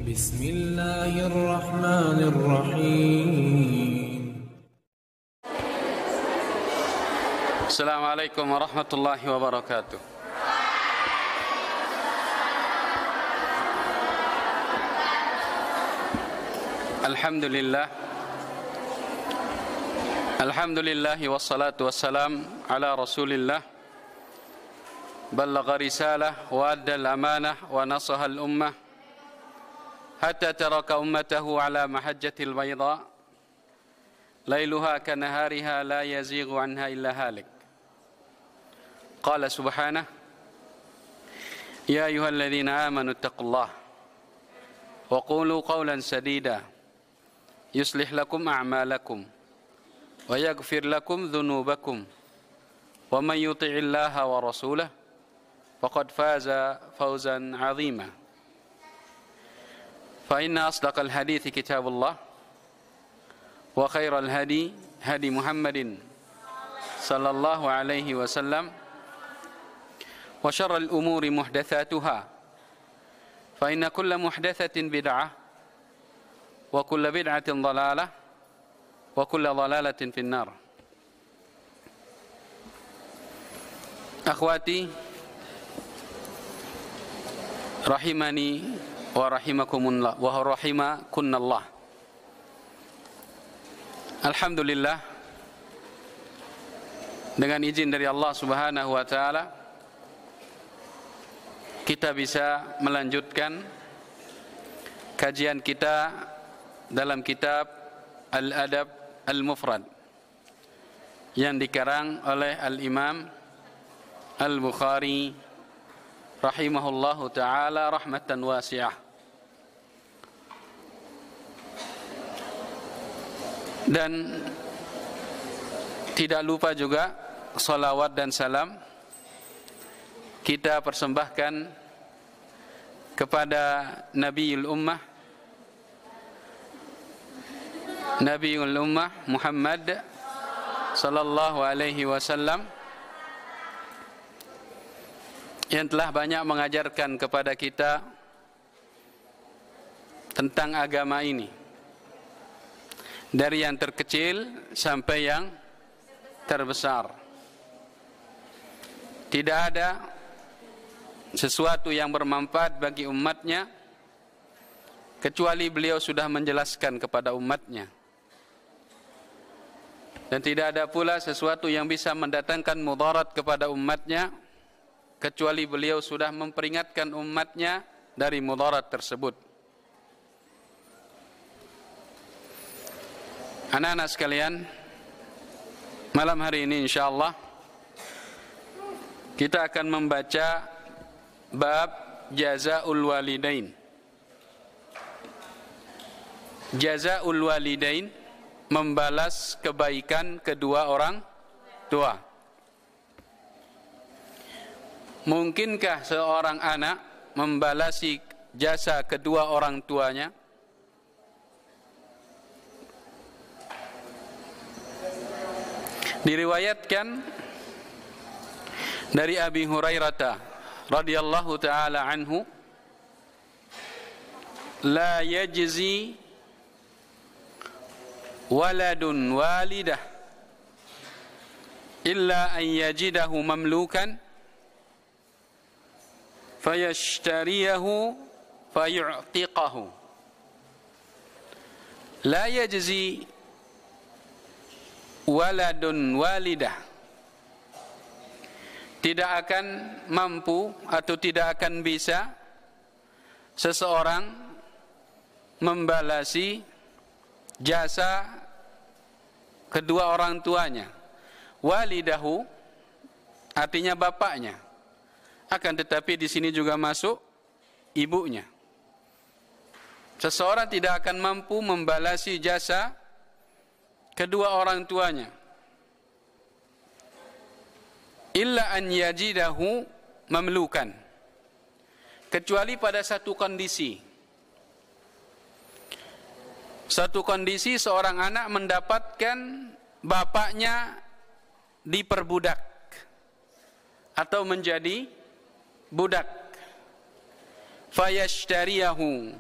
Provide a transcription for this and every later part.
بسم الله الرحمن الرحيم. السلام عليكم ورحمة الله وبركاته. الحمد لله والصلاة والسلام على رسول الله بلغ رسالة وأدى الأمانة ونصح الأمة حتى ترك أمته على محجة البيضاء ليلها كنهارها لا يزيغ عنها إلا هالك. قال سبحانه: يا أيها الذين آمنوا اتقوا الله وقولوا قولا سديدا يصلح لكم أعمالكم ويغفر لكم ذنوبكم ومن يطع الله ورسوله فقد فاز فوزا عظيما. فإن أصدق الحديث كتاب الله وخير الهدي هدي محمد صلى الله عليه وسلم وشر الأمور محدثاتها فإن كل محدثة بدعة وكل بدعة ضلالة وكل ضلالة في النار. أخواتي rahimani wa rahimakumullah wa rahimakunallah. Alhamdulillah, dengan izin dari Allah Subhanahu wa taala kita bisa melanjutkan kajian kita dalam kitab Al-Adab Al-Mufrad yang dikarang oleh Al-Imam Al-Bukhari rahimahullahu ta'ala rahmatan wasi'ah. Dan tidak lupa juga salawat dan salam kita persembahkan kepada Nabiul Ummah Muhammad sallallahu alaihi wasallam yang telah banyak mengajarkan kepada kita tentang agama ini, dari yang terkecil sampai yang terbesar. Tidak ada sesuatu yang bermanfaat bagi umatnya kecuali beliau sudah menjelaskan kepada umatnya, dan tidak ada pula sesuatu yang bisa mendatangkan mudarat kepada umatnya kecuali beliau sudah memperingatkan umatnya dari mudarat tersebut. Anak-anak sekalian, malam hari ini insyaallah kita akan membaca bab jazaa'ul walidain. Jazaa'ul walidain, membalas kebaikan kedua orang tua. Mungkinkah seorang anak membalasi jasa kedua orang tuanya? Diriwayatkan dari Abi Hurairah radhiyallahu taala anhu, la yajzi waladun walidah illa an yajidahu mamlukan fayashtariyahu fayu'tiqahu. La yajzi waladun walidah, tidak akan mampu atau tidak akan bisa seseorang membalasi jasa kedua orang tuanya. Walidahu artinya bapaknya, akan tetapi di sini juga masuk ibunya. Seseorang tidak akan mampu membalasi jasa kedua orang tuanya illa an yajidahu mamlukan, kecuali pada satu kondisi. Satu kondisi seorang anak mendapatkan bapaknya diperbudak atau menjadi budak. Fayashtariyahu,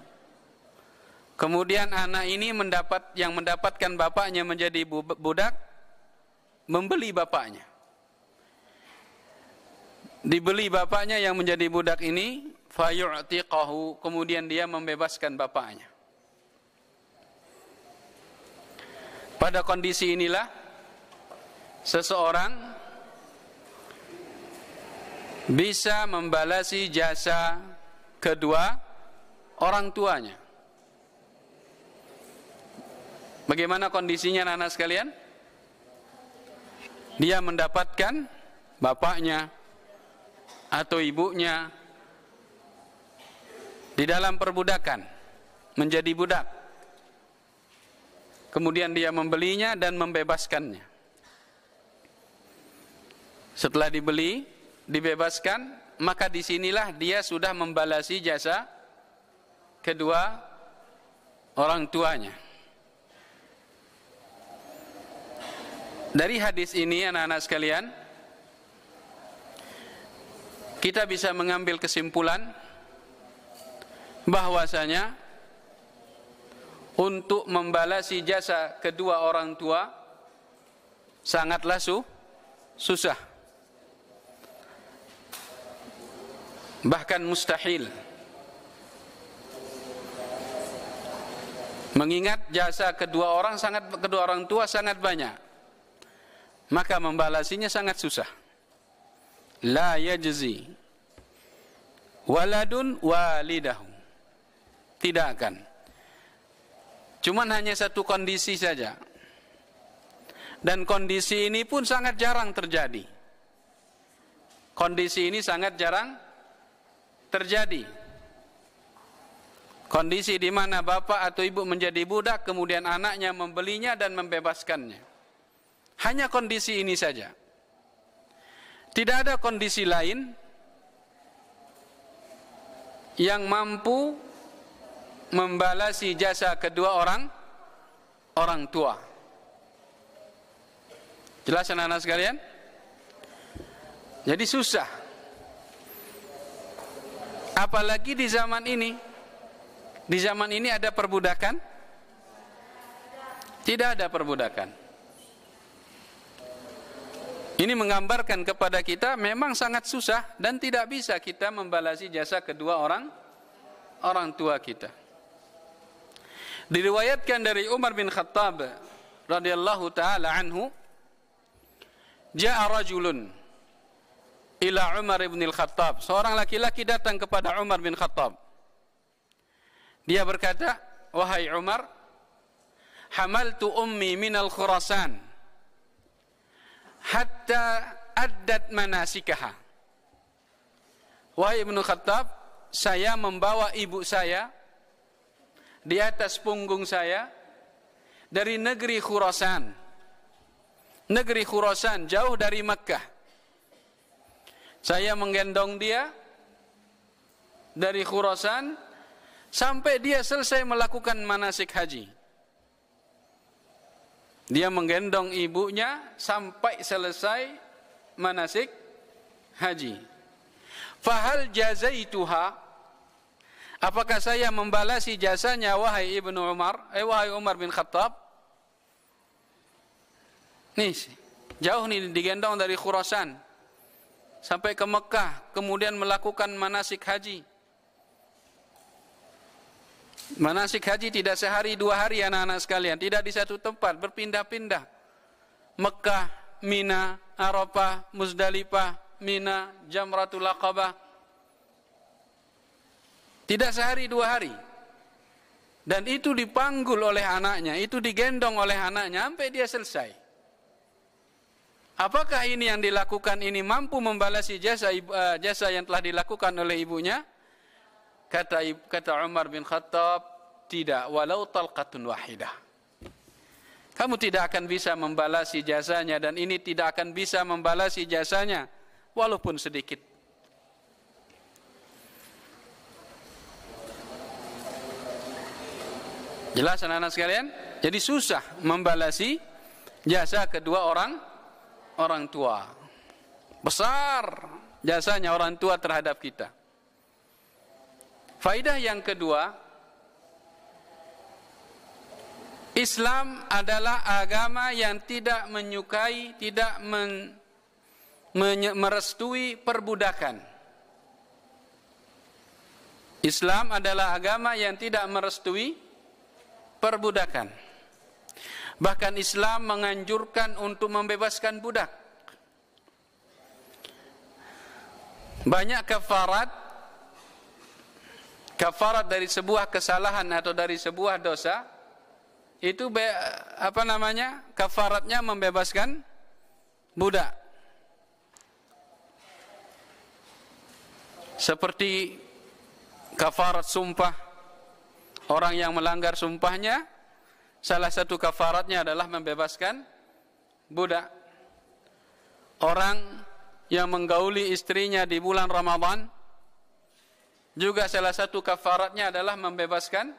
Kemudian anak ini mendapatkan bapaknya menjadi budak, membeli bapaknya. Dibeli bapaknya yang menjadi budak ini, fayu'tiqahu, kemudian dia membebaskan bapaknya. Pada kondisi inilah seseorang bisa membalasi jasa kedua orang tuanya. Bagaimana kondisinya anak-anak sekalian? Dia mendapatkan bapaknya atau ibunya di dalam perbudakan, menjadi budak. Kemudian dia membelinya dan membebaskannya. Setelah dibeli, dibebaskan, maka disinilah dia sudah membalasi jasa kedua orang tuanya. Dari hadis ini anak-anak sekalian, kita bisa mengambil kesimpulan bahwasanya untuk membalasi jasa kedua orang tua sangatlah susah, bahkan mustahil. Mengingat jasa kedua orang tua sangat banyak, maka membalasinya sangat susah. La yajzi waladun walidahu, tidak akan. Cuman hanya satu kondisi saja, dan kondisi ini pun sangat jarang terjadi. Kondisi ini sangat jarang terjadi. Kondisi di mana bapak atau ibu menjadi budak, kemudian anaknya membelinya dan membebaskannya. Hanya kondisi ini saja. Tidak ada kondisi lain yang mampu membalasi jasa kedua orang tua. Jelas anak-anak sekalian? Jadi susah. Apalagi di zaman ini. Di zaman ini ada perbudakan? Tidak ada perbudakan. Ini menggambarkan kepada kita memang sangat susah dan tidak bisa kita membalasi jasa kedua orang tua kita. Diriwayatkan dari Umar bin Khattab radhiyallahu taala anhu, jaa rajulun ila Umar bin Khattab. Seorang laki-laki datang kepada Umar bin Khattab. Dia berkata, "Wahai Umar, hamaltu ummi minal Khurasan hatta addat manasikaha." Wahai Ibnu Khattab, saya membawa ibu saya di atas punggung saya dari negeri Khurasan. Negeri Khurasan jauh dari Makkah. Saya menggendong dia dari Khurasan sampai dia selesai melakukan manasik haji. Dia menggendong ibunya sampai selesai manasik haji. Fahal jazaituha, apakah saya membalasi jasanya wahai wahai Umar bin Khattab? Nih, jauh nih digendong dari Khurasan sampai ke Mekah, kemudian melakukan manasik haji. Manasik haji tidak sehari dua hari anak-anak sekalian, tidak di satu tempat, berpindah-pindah. Mekah, Mina, Arafah, Muzdalifah, Mina, Jamratul Aqabah. Tidak sehari dua hari. Dan itu dipanggul oleh anaknya, itu digendong oleh anaknya sampai dia selesai. Apakah ini yang dilakukan ini mampu membalasi jasa yang telah dilakukan oleh ibunya? Kata Umar bin Khattab, tidak, walau talqatun wahidah. Kamu tidak akan bisa membalasi jasanya, dan ini tidak akan bisa membalasi jasanya walaupun sedikit. Jelas anak-anak sekalian? Jadi susah membalasi jasa kedua orang tua. Besar jasanya orang tua terhadap kita. Faidah yang kedua, Islam adalah agama yang tidak menyukai, tidak merestui perbudakan. Islam adalah agama yang tidak merestui perbudakan. Bahkan Islam menganjurkan untuk membebaskan budak. Banyak kafarat dari sebuah kesalahan atau dari sebuah dosa, itu kafaratnya membebaskan budak. Seperti kafarat sumpah, orang yang melanggar sumpahnya, salah satu kafaratnya adalah membebaskan budak. Orang yang menggauli istrinya di bulan Ramadan, juga salah satu kafaratnya adalah membebaskan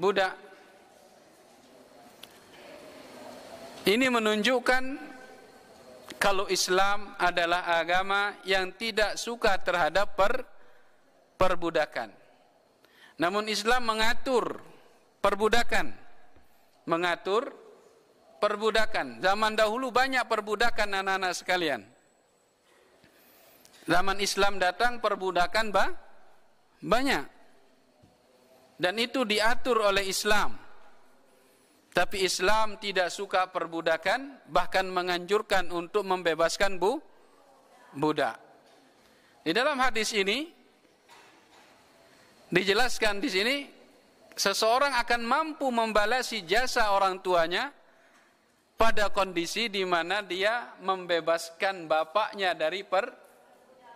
budak. Ini menunjukkan kalau Islam adalah agama yang tidak suka terhadap perbudakan. Namun Islam mengatur perbudakan. Zaman dahulu banyak perbudakan anak-anak sekalian. Zaman Islam datang perbudakan banyak. Dan itu diatur oleh Islam. Tapi Islam tidak suka perbudakan, bahkan menganjurkan untuk membebaskan budak. Di dalam hadis ini dijelaskan di sini, seseorang akan mampu membalasi jasa orang tuanya pada kondisi di mana dia membebaskan bapaknya dari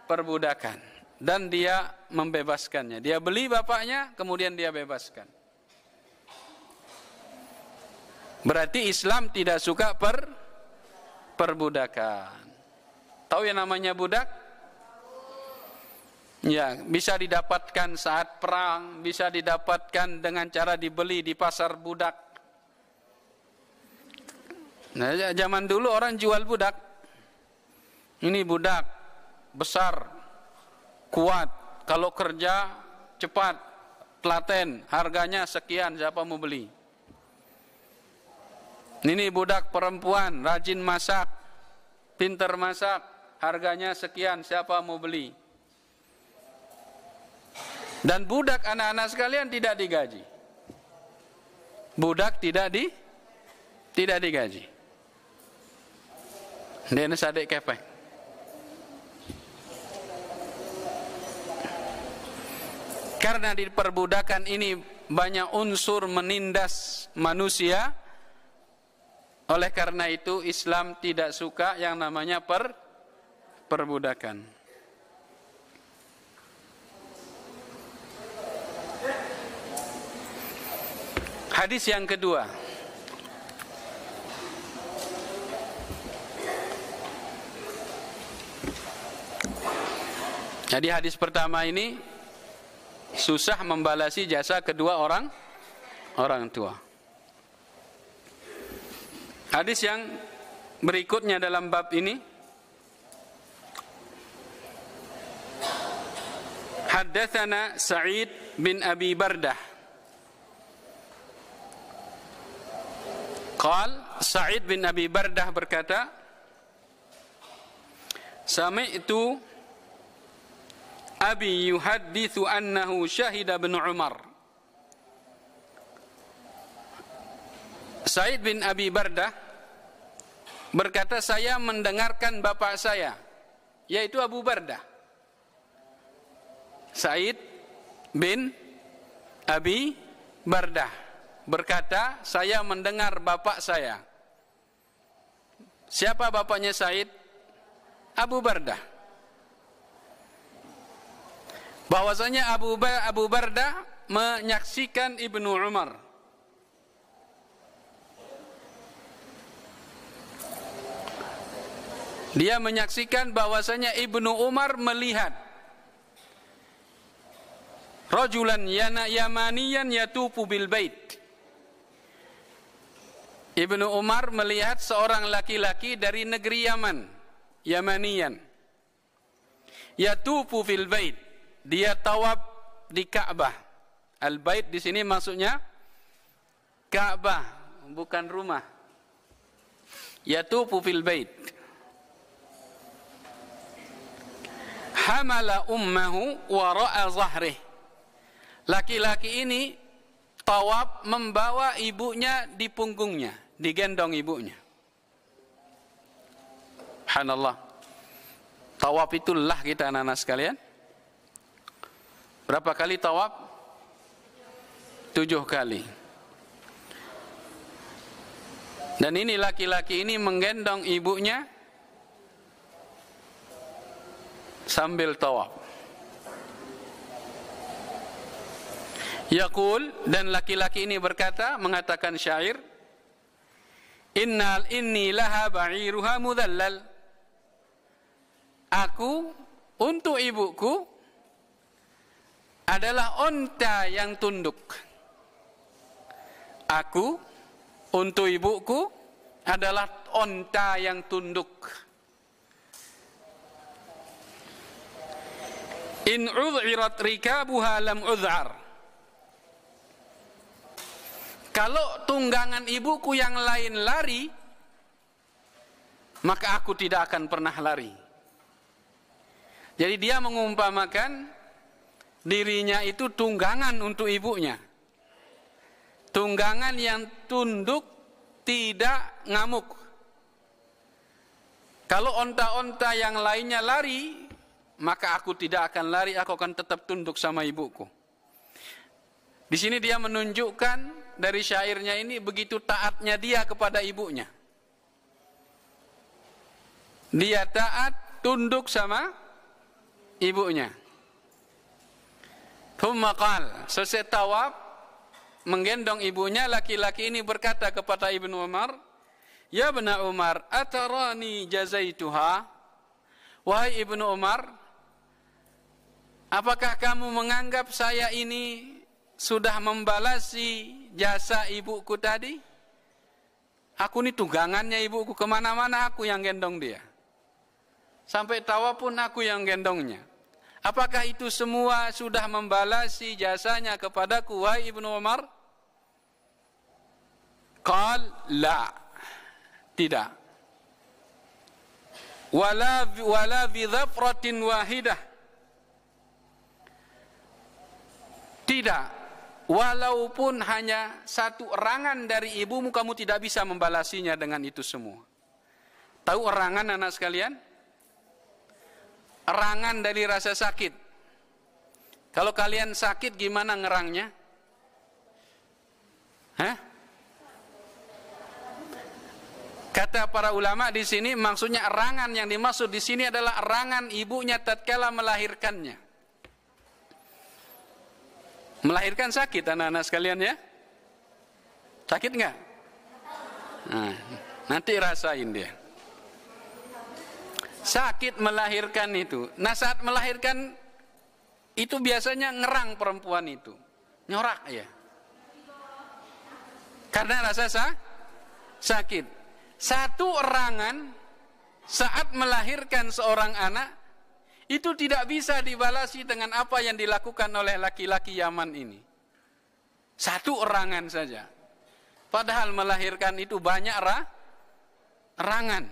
perbudakan, dan dia membebaskannya. Dia beli bapaknya, kemudian dia bebaskan. Berarti Islam tidak suka perbudakan. Tahu yang namanya budak? Ya, bisa didapatkan saat perang, bisa didapatkan dengan cara dibeli di pasar budak. Nah, zaman dulu orang jual budak. Ini budak besar, kuat, kalau kerja cepat, telaten, harganya sekian, siapa mau beli? Ini budak perempuan, rajin masak, pintar masak, harganya sekian, siapa mau beli? Dan budak anak-anak sekalian tidak digaji. Budak tidak digaji. Dia sadek kepeng. Karena di perbudakan ini banyak unsur menindas manusia. Oleh karena itu Islam tidak suka yang namanya perbudakan. Hadis yang kedua. Jadi hadis pertama ini susah membalasi jasa kedua orang tua. Hadis yang berikutnya dalam bab ini, haddatsana Sa'id bin Abi Bardah. Sa'id bin Abi Bardah berkata, sami'tu Abi yuhaddithu annahu syahida bin Umar. Sa'id bin Abi Bardah berkata, saya mendengarkan bapak saya, yaitu Abu Bardah. Sa'id bin Abi Bardah berkata, saya mendengar bapak saya. Siapa bapaknya Sa'id? Abu Bardah. Bahwasanya Abu Bardah menyaksikan Ibnu Umar. Dia menyaksikan bahwasanya Ibnu Umar melihat rajulan yamaniyan yatufu bil bait. Ibnu Umar melihat seorang laki-laki dari negeri Yaman, Yamaniyan. Yatufu fil bait. Dia tawaf di Ka'bah. Al-bait di sini maksudnya Ka'bah. bukan rumah. Yatufu fil bait. Hamala ummahu wara'a zahrih. Laki-laki ini tawaf membawa ibunya di punggungnya, digendong ibunya. Subhanallah. Tawaf itulah kita anak-anak sekalian. Berapa kali tawaf? 7 kali. Dan ini laki-laki ini menggendong ibunya sambil tawaf. Yaqul, dan laki-laki ini berkata, mengatakan syair, inni laha ba'iruha mudallal. Aku untuk ibuku adalah onta yang tunduk. Aku untuk ibuku adalah onta yang tunduk. In udhirat rikabuha lam udhar. Kalau tunggangan ibuku yang lain lari, maka aku tidak akan pernah lari. Jadi dia mengumpamakan dirinya itu tunggangan untuk ibunya. Tunggangan yang tunduk, tidak ngamuk. Kalau onta-onta yang lainnya lari, maka aku tidak akan lari, aku akan tetap tunduk sama ibuku. Di sini dia menunjukkan dari syairnya ini begitu taatnya dia kepada ibunya. Dia taat, tunduk sama ibunya. Thumma qala, selesai tawaf, menggendong ibunya, laki-laki ini berkata kepada Ibnu Umar, "Ya Ibnu Umar, atarani jazaituha?" Wahai Ibnu Umar, apakah kamu menganggap saya ini sudah membalasi jasa ibuku tadi? Aku ini tunggangannya ibuku, kemana-mana aku yang gendong dia. Sampai tawaf pun aku yang gendongnya. Apakah itu semua sudah membalasi jasanya kepadaku, wahai Ibnu Umar? Qal, la. Tidak. Wala bi dhafratin wahidah. Tidak. Walaupun hanya satu erangan dari ibumu, kamu tidak bisa membalasinya dengan itu semua. Tahu erangan anak sekalian? Erangan dari rasa sakit. Kalau kalian sakit gimana ngerangnya? Hah? Kata para ulama di sini, maksudnya erangan yang dimaksud di sini adalah erangan ibunya tatkala melahirkannya. Melahirkan sakit anak-anak sekalian ya? Sakit enggak? Nah, nanti rasain dia. Sakit melahirkan itu. Nah, saat melahirkan itu biasanya ngerang perempuan itu. Nyorak ya. Karena rasa sakit. Satu erangan saat melahirkan seorang anak itu tidak bisa dibalasi dengan apa yang dilakukan oleh laki-laki Yaman ini. Satu erangan saja. Padahal melahirkan itu banyak erangan.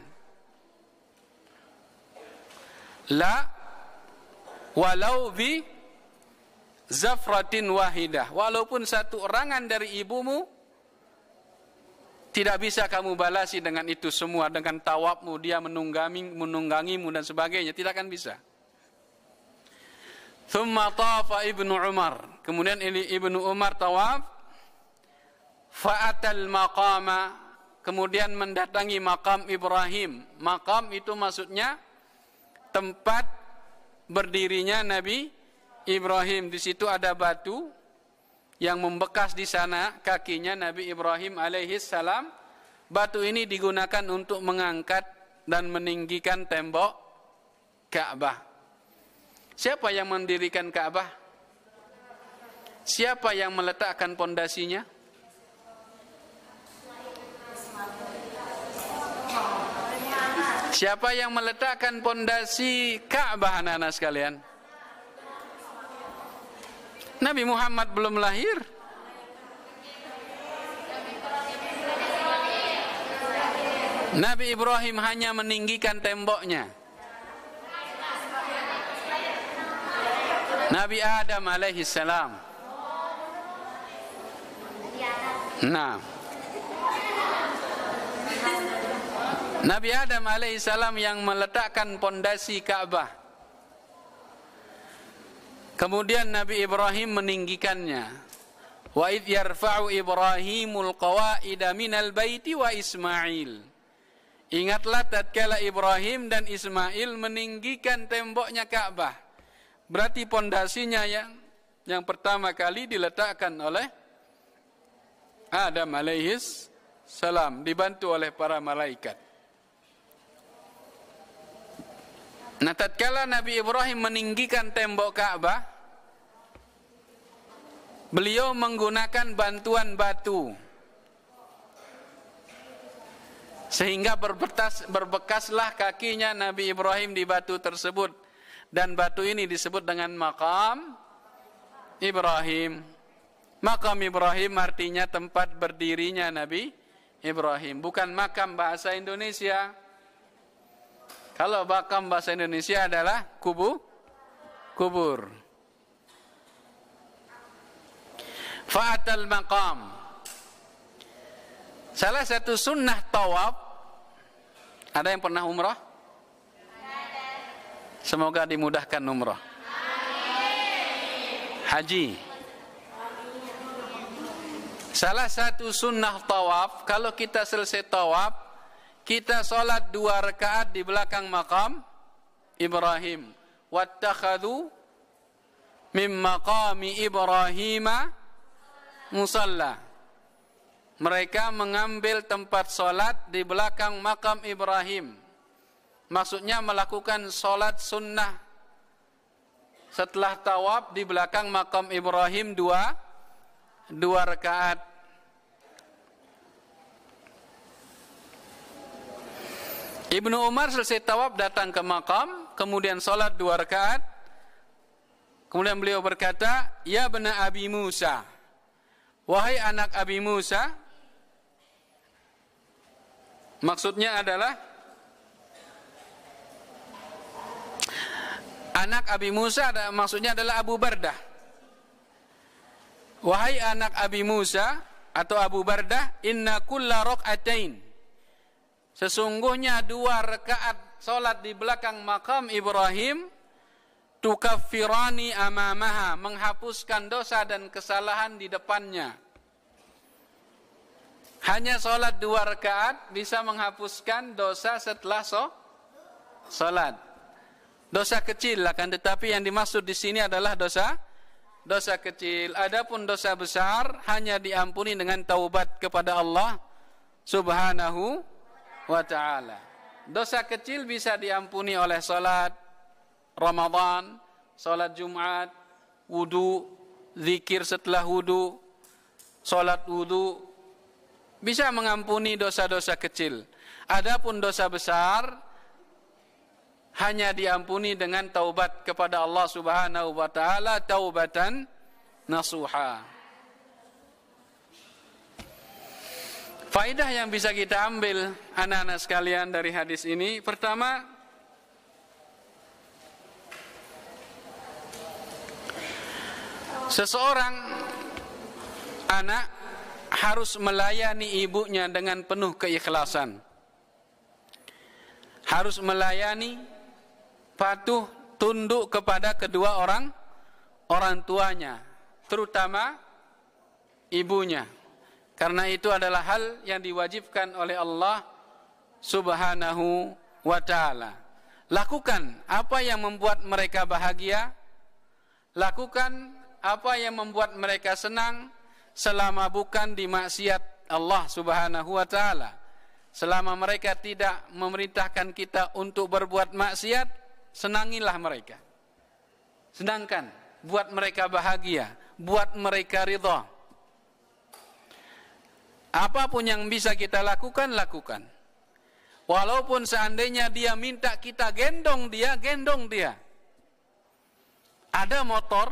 La walau bi zafratin wahidah. Walaupun satu erangan dari ibumu, tidak bisa kamu balasi dengan itu semua. Dengan tawafmu, dia menunggangimu dan sebagainya. Tidak akan bisa. Thumma tafa Ibnu Umar. Kemudian Ibnu Umar tawaf. Fa'atal maqama. Kemudian mendatangi makam Ibrahim. Makam itu maksudnya tempat berdirinya Nabi Ibrahim. Di situ ada batu yang membekas di sana kakinya Nabi Ibrahim alaihissalam. Batu ini digunakan untuk mengangkat dan meninggikan tembok Ka'bah. Siapa yang mendirikan Ka'bah? Siapa yang meletakkan pondasinya? Siapa yang meletakkan pondasi Ka'bah anak-anak sekalian? Nabi Muhammad belum lahir. Nabi Ibrahim hanya meninggikan temboknya. Nabi Adam alaihi salam. Nah, Nabi Adam alaihi salam yang meletakkan pondasi Ka'bah. Kemudian Nabi Ibrahim meninggikannya. Wa idh yarfa'u Ibrahimul qawaida minal baiti wa Ismail. Ingatlah tatkala Ibrahim dan Ismail meninggikan temboknya Ka'bah. Berarti pondasinya yang pertama kali diletakkan oleh Adam alaihis salam, dibantu oleh para malaikat. Nah, tatkala Nabi Ibrahim meninggikan tembok Ka'bah, beliau menggunakan bantuan batu, sehingga berbekaslah kakinya Nabi Ibrahim di batu tersebut. Dan batu ini disebut dengan Maqam Ibrahim. Maqam Ibrahim artinya tempat berdirinya Nabi Ibrahim, bukan makam bahasa Indonesia. Kalau makam bahasa Indonesia adalah kubur. Fa'atal maqam. Salah satu sunnah tawaf. Ada yang pernah umrah? Semoga dimudahkan umrah. Haji. Salah satu sunnah tawaf, kalau kita selesai tawaf, kita sholat 2 rakaat di belakang makam Ibrahim. Wattakhadhu min maqami Ibrahima musalla. Mereka mengambil tempat sholat di belakang makam Ibrahim. Maksudnya melakukan sholat sunnah setelah tawaf di belakang makam Ibrahim 2 rakaat. Ibnu Umar selesai tawaf datang ke makam, kemudian sholat 2 rakaat. Kemudian beliau berkata, "Ya bena Abi Musa, wahai anak Abi Musa." Maksudnya adalah anak Abi Musa, maksudnya adalah Abu Bardah. Wahai anak Abi Musa atau Abu Bardah, inna kulla rak'atain. Sesungguhnya 2 rakaat salat di belakang makam Ibrahim tukaffirani amamaha, menghapuskan dosa dan kesalahan di depannya. Hanya salat 2 rakaat bisa menghapuskan dosa setelah salat. Dosa kecil akan tetapi yang dimaksud di sini adalah dosa kecil. Adapun dosa besar hanya diampuni dengan taubat kepada Allah Subhanahu wa ta'ala. Dosa kecil bisa diampuni oleh salat Ramadan, salat Jumat, wudu, zikir setelah wudu, salat wudu, bisa mengampuni dosa-dosa kecil. Adapun dosa besar hanya diampuni dengan taubat kepada Allah Subhanahu wa ta'ala, taubatan nasuha. Faedah yang bisa kita ambil anak-anak sekalian dari hadis ini, pertama, seseorang anak harus melayani ibunya dengan penuh keikhlasan. Harus melayani, patuh, tunduk kepada kedua orang tuanya, terutama ibunya. Karena itu adalah hal yang diwajibkan oleh Allah Subhanahu wa ta'ala. Lakukan apa yang membuat mereka bahagia, lakukan apa yang membuat mereka senang, selama bukan di maksiat Allah Subhanahu wa ta'ala. Selama mereka tidak memerintahkan kita untuk berbuat maksiat, senangilah mereka. Sedangkan buat mereka bahagia, buat mereka ridha. Apapun yang bisa kita lakukan, lakukan. Walaupun seandainya dia minta kita gendong dia, gendong dia. Ada motor,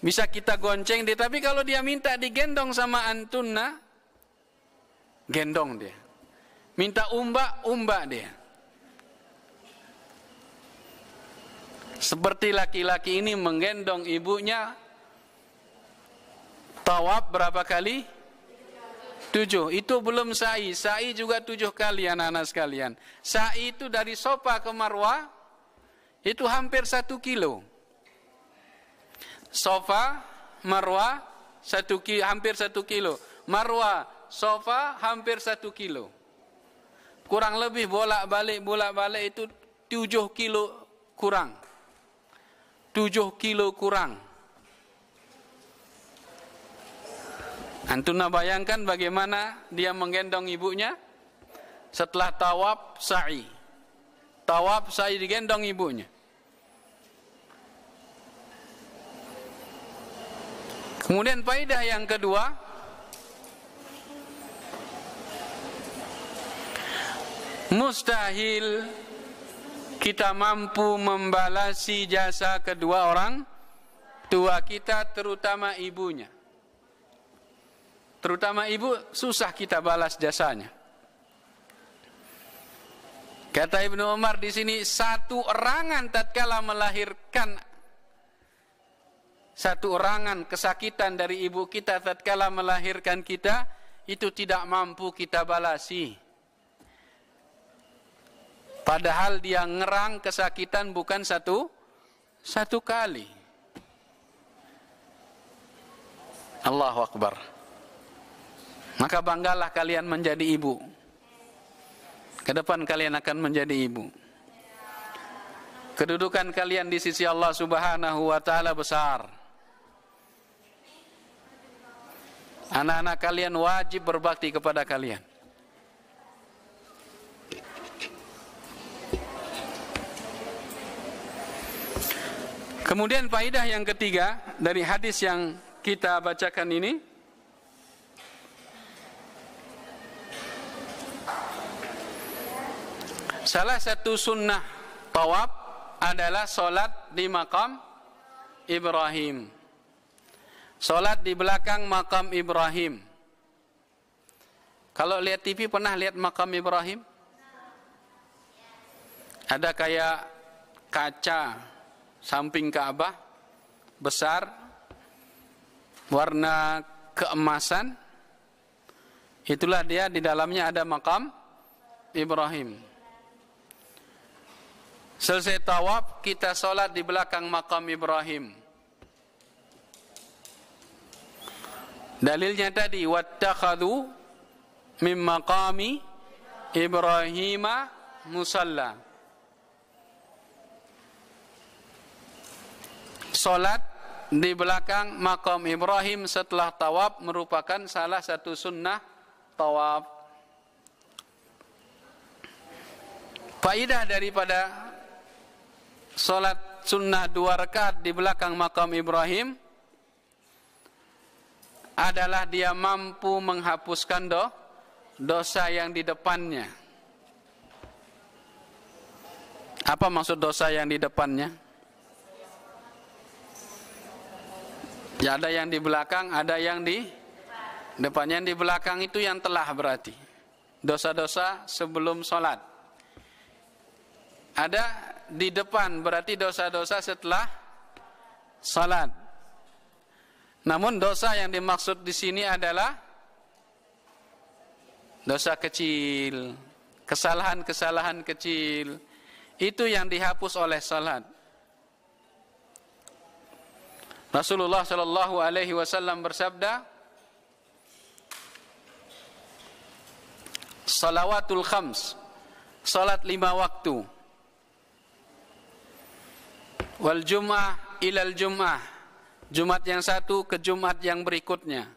bisa kita gonceng dia, tapi kalau dia minta digendong sama antunna, gendong dia. Minta umbak dia. Seperti laki-laki ini menggendong ibunya, tawaf berapa kali? 7. Itu belum sa'i. Sa'i juga 7 kali anak-anak sekalian. Sa'i itu dari Safa ke Marwah, itu hampir 1 kilo. Safa, Marwah, hampir 1 kilo. Marwah, Safa, hampir 1 kilo. Kurang lebih bolak-balik itu 7 kilo kurang. 7 kilo kurang. Antuna bayangkan bagaimana dia menggendong ibunya setelah tawaf sa'i. Tawaf sa'i digendong ibunya. Kemudian faedah yang kedua, mustahil kita mampu membalasi jasa kedua orang tua kita, terutama ibunya. Terutama ibu, susah kita balas jasanya. Kata Ibnu Umar di sini, satu erangan tatkala melahirkan, satu erangan kesakitan dari ibu kita tatkala melahirkan kita, itu tidak mampu kita balasi. Padahal dia ngerang kesakitan bukan satu kali. Allahu Akbar. Maka banggalah kalian menjadi ibu. Ke depan kalian akan menjadi ibu. Kedudukan kalian di sisi Allah Subhanahu wa taala besar. Anak-anak kalian wajib berbakti kepada kalian. Kemudian faedah yang ketiga dari hadis yang kita bacakan ini, salah satu sunnah tawaf adalah solat di makam Ibrahim. Solat di belakang makam Ibrahim. Kalau lihat TV pernah lihat makam Ibrahim? Ada kayak kaca samping Ka'bah besar, warna keemasan. Itulah dia, di dalamnya ada makam Ibrahim. Selesai tawaf, kita sholat di belakang makam Ibrahim. Dalilnya tadi, wattakhadhu min maqami Ibrahima musalla. Solat di belakang makam Ibrahim setelah tawaf merupakan salah satu sunnah tawaf. Faidah daripada solat sunnah 2 rakaat di belakang makam Ibrahim adalah dia mampu menghapuskan dosa yang di depannya. Apa maksud dosa yang di depannya? Ya, ada yang di belakang, ada yang di depannya. Yang di belakang itu yang telah berarti dosa-dosa sebelum sholat. Ada di depan berarti dosa-dosa setelah sholat. Namun dosa yang dimaksud di sini adalah dosa kecil, kesalahan-kesalahan kecil. Itu yang dihapus oleh sholat. Rasulullah sallallahu alaihi wasallam bersabda, salawatul khams, salat 5 waktu, wal jum'ah ilal jum'ah, Jumat yang satu ke Jumat yang berikutnya,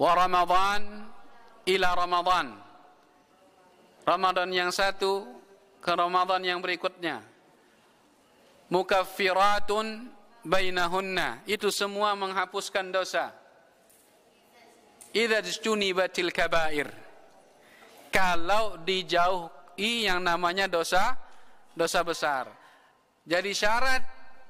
wa Ramadan ila Ramadan, Ramadan yang satu ke Ramadan yang berikutnya, mukaffiratun bainahunna, itu semua menghapuskan dosa. Idza jtunibatil kabair, kalau dijauhi yang namanya dosa besar. Jadi syarat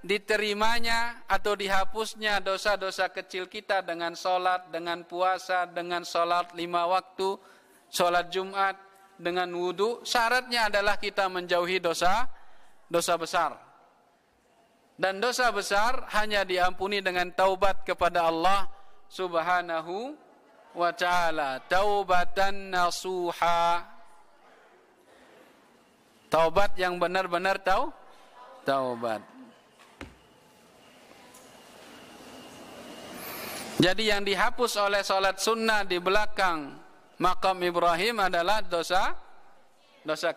diterimanya atau dihapusnya dosa-dosa kecil kita dengan sholat, dengan puasa, dengan sholat 5 waktu, sholat Jumat, dengan wudu, syaratnya adalah kita menjauhi dosa besar. Dan dosa besar hanya diampuni dengan taubat kepada Allah Subhanahu wa ta'ala. Taubatan nasuha. Taubat yang benar-benar taubat. Jadi yang dihapus oleh salat sunnah di belakang makam Ibrahim adalah dosa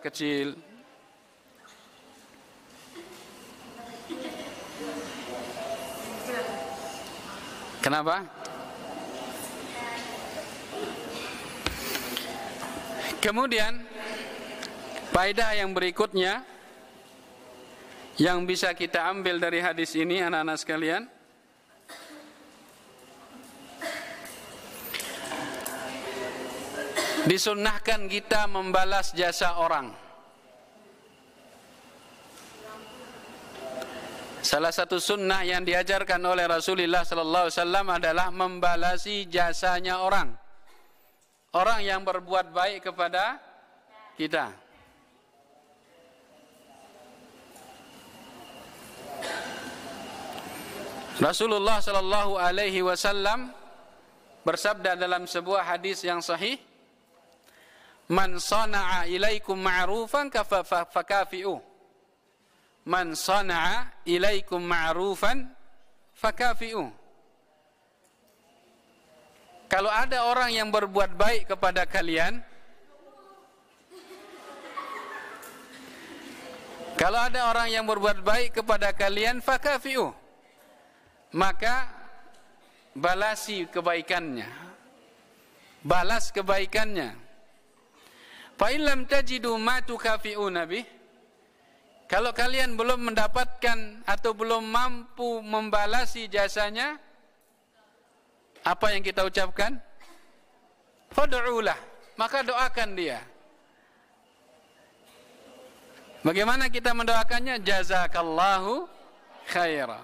kecil. Kenapa? Kemudian faedah yang berikutnya yang bisa kita ambil dari hadis ini, anak-anak sekalian, disunnahkan kita membalas jasa orang. Salah satu sunnah yang diajarkan oleh Rasulullah sallallahu alaihi wasallam adalah membalasi jasanya orang. Orang yang berbuat baik kepada kita. Rasulullah sallallahu alaihi wasallam bersabda dalam sebuah hadis yang sahih, "Man sana'a ilaikum ma'rufan fakafi'u." Man sana'a ilaikum ma'rufan fakafi'u. Kalau ada orang yang berbuat baik kepada kalian, fakafi'u, maka balasi kebaikannya. Balas kebaikannya. Fa in lam tajidu ma tukafi'una bih. Kalau kalian belum mendapatkan atau belum mampu membalasi jasanya, apa yang kita ucapkan? Fad'ulah, maka doakan dia. Bagaimana kita mendoakannya? Jazakallahu khaira.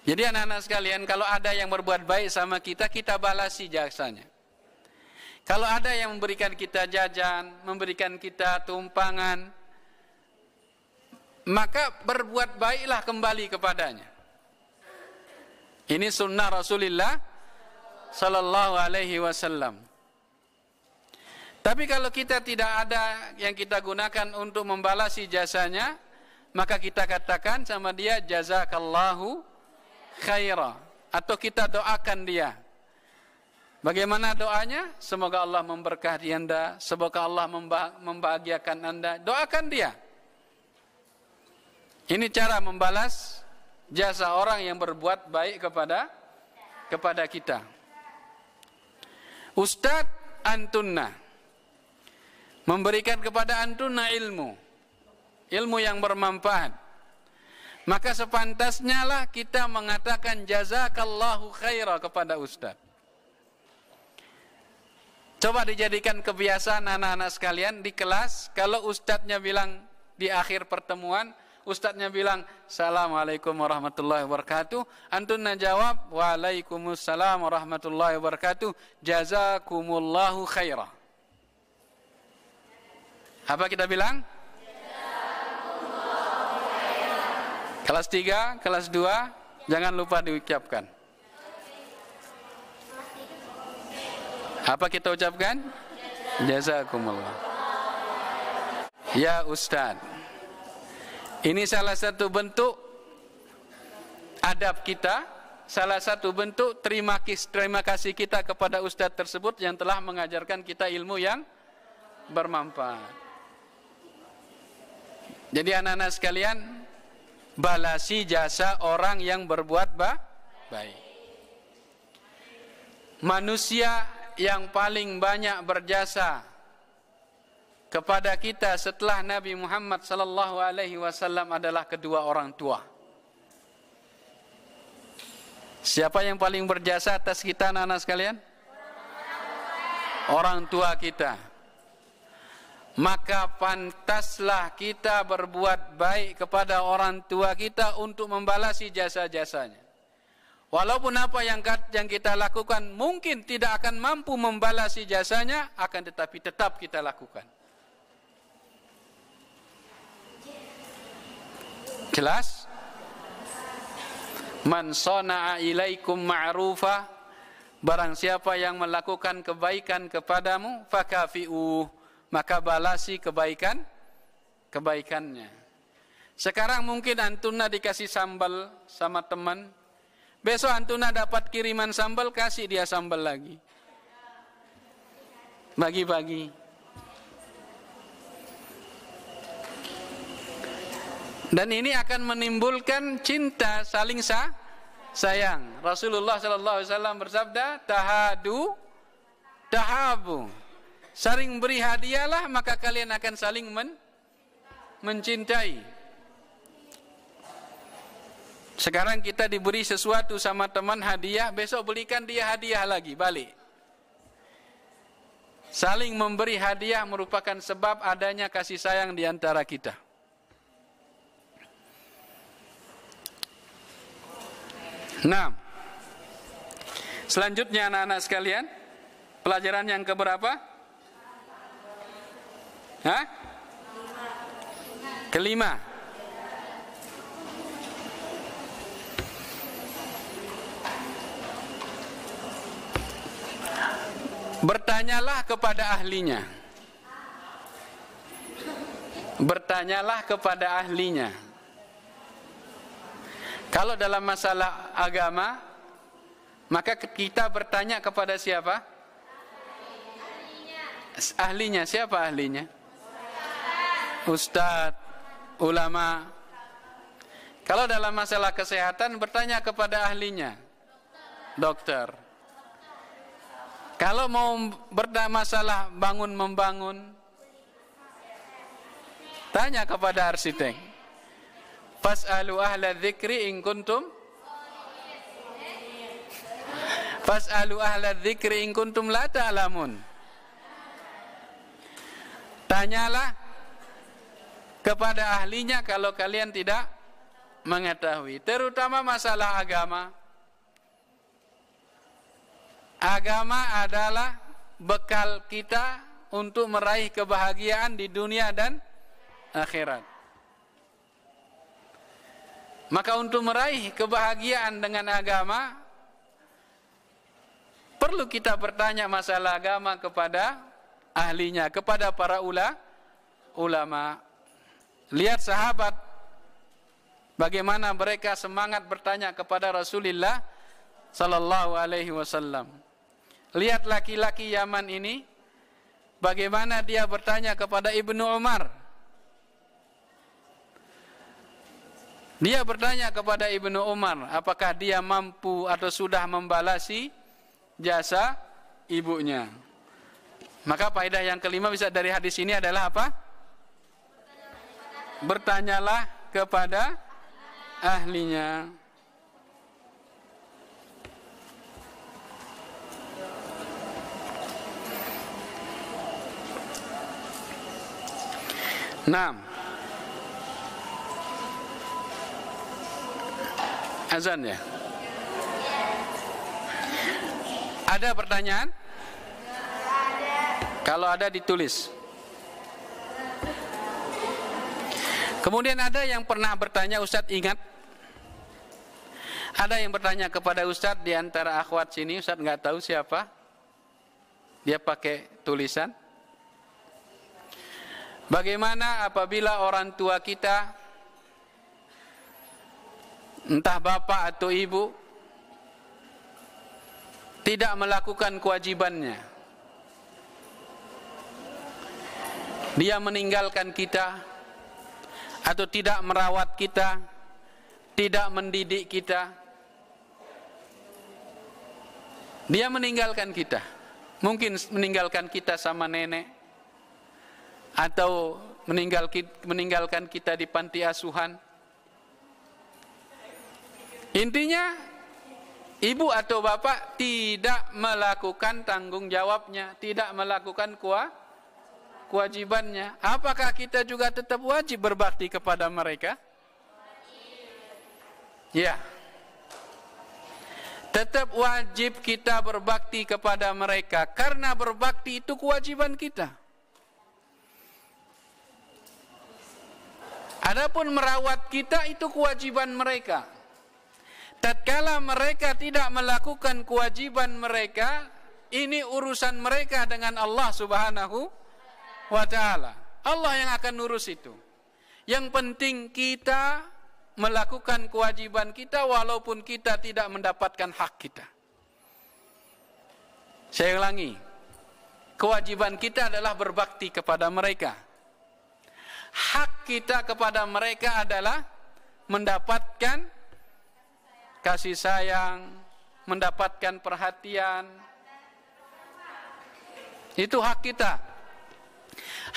Jadi anak-anak sekalian, kalau ada yang berbuat baik sama kita, kita balasi jasanya. Kalau ada yang memberikan kita jajan, memberikan kita tumpangan, maka berbuat baiklah kembali kepadanya. Ini sunnah Rasulullah sallallahu alaihi wasallam. Tapi kalau kita tidak ada yang kita gunakan untuk membalasi jasanya, maka kita katakan sama dia jazakallahu khaira, atau kita doakan dia. Bagaimana doanya? Semoga Allah memberkati Anda, semoga Allah membahagiakan Anda. Doakan dia. Ini cara membalas jasa orang yang berbuat baik kepada kita. Ustadz antunna memberikan kepada antunna ilmu yang bermanfaat. Maka sepantasnya lah kita mengatakan jazakallahu khaira kepada ustadz. Coba dijadikan kebiasaan anak-anak sekalian di kelas, kalau ustadznya bilang di akhir pertemuan, ustadznya bilang Assalamualaikum warahmatullahi wabarakatuh, antunna jawab Waalaikumsalam warahmatullahi wabarakatuh, jazakumullahu khairah. Apa kita bilang? Kelas 3, kelas 2, jangan lupa diucapkan. Apa kita ucapkan? Jazakumullah. Ya Ustaz, ini salah satu bentuk adab kita, salah satu bentuk terima kasih kita kepada Ustaz tersebut yang telah mengajarkan kita ilmu yang bermanfaat. Jadi anak-anak sekalian, balasi jasa orang yang berbuat baik. Manusia yang paling banyak berjasa kepada kita setelah Nabi Muhammad sallallahu alaihi wasallam adalah kedua orang tua. Siapa yang paling berjasa atas kita anak-anak sekalian? Orang tua kita. maka pantaslah kita berbuat baik kepada orang tua kita untuk membalasi jasa-jasanya. Walaupun apa yang kita lakukan mungkin tidak akan mampu membalasi jasanya, akan tetapi tetap kita lakukan. Jelas? Man sana'a ilaikum ma'rufa, barang siapa yang melakukan kebaikan kepadamu, fakafi'uh, maka balasi kebaikannya. Sekarang mungkin antuna dikasih sambal sama teman, besok antuna dapat kiriman sambal, kasih dia sambal lagi, bagi-bagi. Dan ini akan menimbulkan cinta, saling sayang. Rasulullah SAW bersabda, tahadu, tahabu. Saling beri hadiahlah, maka kalian akan saling mencintai. Sekarang kita diberi sesuatu sama teman hadiah, besok belikan dia hadiah lagi, balik. Saling memberi hadiah merupakan sebab adanya kasih sayang di antara kita. Nah, selanjutnya anak-anak sekalian, pelajaran yang keberapa? Kelima. Bertanyalah kepada ahlinya. Bertanyalah kepada ahlinya. Kalau dalam masalah agama, maka kita bertanya kepada siapa? Ahlinya. Siapa ahlinya? Ustadz, ulama. Kalau dalam masalah kesehatan, bertanya kepada ahlinya. Dokter. Kalau mau masalah bangun-membangun, tanya kepada arsitek. Fas'alu ahla dzikri in kuntum la ta'lamun. Tanyalah kepada ahlinya kalau kalian tidak mengetahui, terutama masalah agama. Agama adalah bekal kita untuk meraih kebahagiaan di dunia dan akhirat. Maka untuk meraih kebahagiaan dengan agama, perlu kita bertanya masalah agama kepada ahlinya, kepada para ulama. Lihat sahabat, bagaimana mereka semangat bertanya kepada Rasulullah sallallahu alaihi wasallam. Lihat laki-laki Yaman ini, bagaimana dia bertanya kepada Ibnu Umar. Dia bertanya kepada Ibnu Umar, apakah dia mampu atau sudah membalasi jasa ibunya. Maka faedah yang kelima bisa dari hadis ini adalah apa? Bertanyalah kepada ahlinya. Naam. Azan ya? Ada pertanyaan? Kalau ada ditulis. Kemudian ada yang pernah bertanya, Ustadz ingat? Ada yang bertanya kepada Ustadz di antara akhwat sini, Ustadz nggak tahu siapa. Dia pakai tulisan. Bagaimana apabila orang tua kita, entah bapak atau ibu, tidak melakukan kewajibannya. Dia meninggalkan kita, atau tidak merawat kita, tidak mendidik kita. Dia meninggalkan kita. Mungkin meninggalkan kita sama nenek, atau meninggalkan kita di panti asuhan. Intinya, ibu atau bapak tidak melakukan tanggung jawabnya, tidak melakukan kewajibannya. Apakah kita juga tetap wajib berbakti kepada mereka? Ya. Tetap wajib kita berbakti kepada mereka, karena berbakti itu kewajiban kita. Adapun merawat kita itu kewajiban mereka. Tatkala mereka tidak melakukan kewajiban mereka, ini urusan mereka dengan Allah Subhanahu wa ta'ala. Allah yang akan urus itu. Yang penting kita melakukan kewajiban kita walaupun kita tidak mendapatkan hak kita. Saya ulangi, kewajiban kita adalah berbakti kepada mereka. Hak kita kepada mereka adalah mendapatkan kasih sayang, mendapatkan perhatian. Itu hak kita.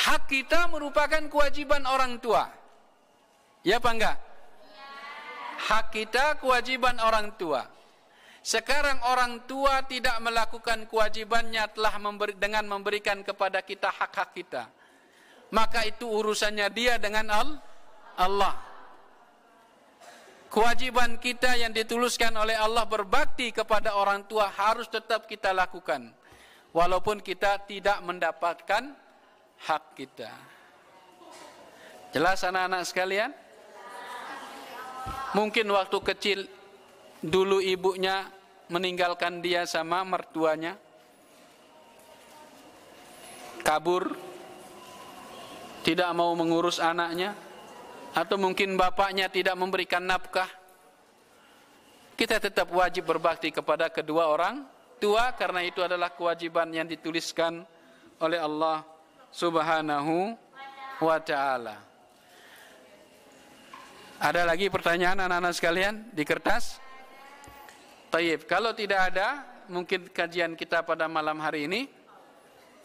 Hak kita merupakan kewajiban orang tua. Ya apa enggak? Hak kita kewajiban orang tua. Sekarang orang tua tidak melakukan kewajibannya dengan memberikan kepada kita hak-hak kita. Maka itu urusannya dia dengan Allah. Kewajiban kita yang dituliskan oleh Allah berbakti kepada orang tua harus tetap kita lakukan. Walaupun kita tidak mendapatkan hak kita. Jelas anak-anak sekalian? Mungkin waktu kecil dulu ibunya meninggalkan dia sama mertuanya, kabur, tidak mau mengurus anaknya, atau mungkin bapaknya tidak memberikan nafkah. Kita tetap wajib berbakti kepada kedua orang tua, karena itu adalah kewajiban yang dituliskan oleh Allah Subhanahu wa ta'ala. Ada lagi pertanyaan anak-anak sekalian di kertas? Tayyib, kalau tidak ada, mungkin kajian kita pada malam hari ini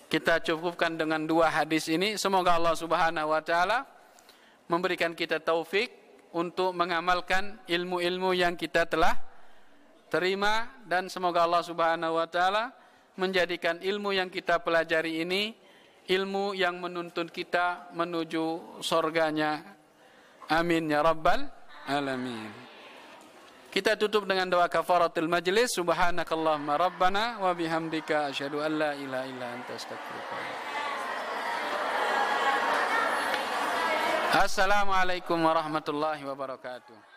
kita cukupkan dengan 2 hadis ini. Semoga Allah Subhanahu wa ta'ala memberikan kita taufik untuk mengamalkan ilmu-ilmu yang kita telah terima, dan semoga Allah Subhanahu wa ta'ala menjadikan ilmu yang kita pelajari ini ilmu yang menuntun kita menuju surganya. Amin ya rabbal alamin. Kita tutup dengan doa kafaratul majlis. Subhanakallahumma rabbana wa bihamdika asyhadu an la ilaha illa anta astaghfiruka. Assalamualaikum warahmatullahi wabarakatuh.